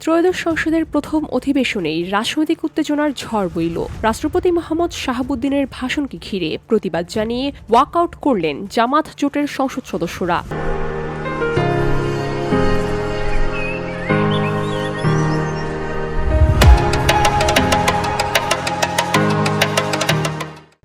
ত্রয়োদশ সংসদের প্রথম অধিবেশনেই রাজনৈতিক উত্তেজনার ঝড় বইল। রাষ্ট্রপতি মোহাম্মদ শাহাবুদ্দিনের ভাষণকে ঘিরে প্রতিবাদ জানিয়ে ওয়াকআউট করলেন জামাত জোটের সংসদ সদস্যরা।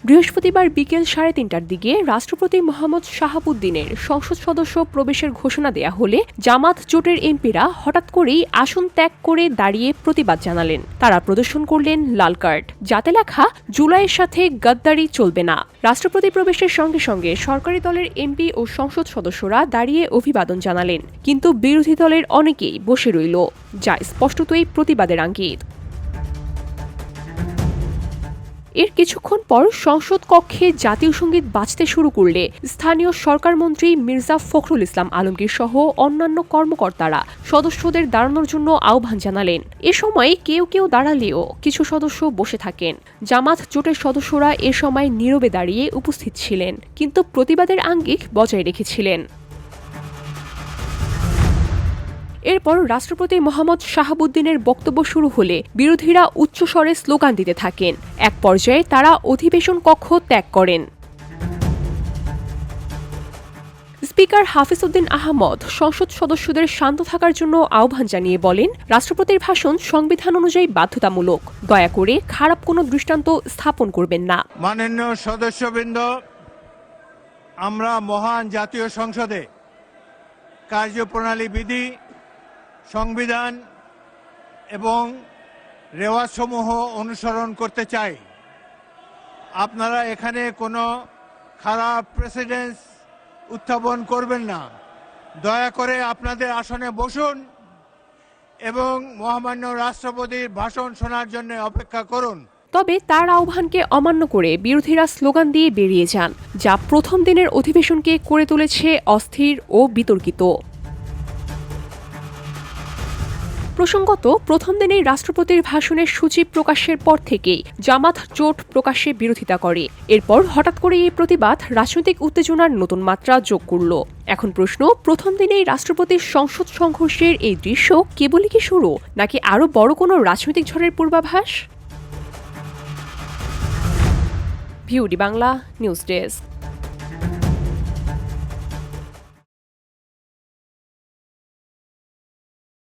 বৃহস্পতিবার বিকেল 3:30টার দিকে রাষ্ট্রপতি মোহাম্মদ শাহাবুদ্দিনের সংসদ সদস্য প্রবেশের ঘোষণা দেয়া হলে জামাত জোটের এমপিরা হঠাৎ করেই আসন ত্যাগ করে দাঁড়িয়ে প্রতিবাদ জানালেন। তারা প্রদর্শন করলেন লাল কার্ড, যাতে লেখা জুলাইয়ের সাথে গদ্দারি চলবে না। রাষ্ট্রপতি প্রবেশের সঙ্গে সঙ্গে সরকারি দলের এমপি ও সংসদ সদস্যরা দাঁড়িয়ে অভিবাদন জানালেন, কিন্তু বিরোধী দলের অনেকেই বসে রইল, যা স্পষ্টতই প্রতিবাদের ইঙ্গিত। এর কিছুক্ষণ পর সংসদ কক্ষে জাতীয় সঙ্গীত বাজতে শুরু করলে স্থানীয় সরকার মন্ত্রী মির্জা ফখরুল ইসলাম আলমগীর সহ অন্যান্য কর্মকর্তারা সদস্যদের দাঁড়ানোর জন্য আহ্বান জানালেন। এ সময় কেউ কেউ দাঁড়ালেও কিছু সদস্য বসে থাকেন। জামাত জোটের সদস্যরা এ সময় নীরবে দাঁড়িয়ে উপস্থিত ছিলেন, কিন্তু প্রতিবাদের আঙ্গিক বজায় রেখেছিলেন। এরপর রাষ্ট্রপতি মোহাম্মদ শাহাবুদ্দিনের বক্তব্য শুরু হলে বিরোধীরা উচ্চস্বরে স্লোগান দিতে থাকেন। এক পর্যায়ে তারা অধিবেশন কক্ষ ত্যাগ করেন। স্পিকার হাফিজ উদ্দিন আহমদ সংসদ সদস্যদের শান্ত থাকার জন্য আহ্বান জানিয়ে বলেন, রাষ্ট্রপতির ভাষণ সংবিধান অনুযায়ী বাধ্যতামূলক। দয়া করে খারাপ কোনো দৃষ্টান্ত স্থাপন করবেন না। মাননীয় সদস্যবৃন্দ, আমরা মহান জাতীয় সংসদে কার্যপ্রণালী বিধি, সংবিধান এবং রেওয়াজসমূহ অনুসরণ করতে চাই। আপনারা এখানে কোনো খারাপ প্রেসিডেন্স উত্থাপন করবেন না। দয়া করে আপনাদের আসনে বসুন এবং মহামান্য রাষ্ট্রপতির ভাষণ শোনার জন্য অপেক্ষা করুন। তবে তার আহ্বানকে অমান্য করে বিরোধীরা স্লোগান দিয়ে বেরিয়ে যান, যা প্রথম দিনের অধিবেশনকে করে তুলেছে অস্থির ও বিতর্কিত। প্রসঙ্গত, প্রথম দিনেই রাষ্ট্রপতির ভাষণের সূচি প্রকাশের পর থেকেই জামাত জোট প্রকাশ্যে বিরোধিতা করে। এরপর হঠাৎ করে এই প্রতিবাদ রাজনৈতিক উত্তেজনার নতুন মাত্রা যোগ করল। এখন প্রশ্ন, প্রথম দিনেই রাষ্ট্রপতির সংসদ সংঘর্ষের এই দৃশ্য কেবলই কি শুরু, নাকি আরও বড় কোনো রাজনৈতিক ঝড়ের পূর্বাভাস? ভিউডি বাংলা নিউজ ডেস্ক।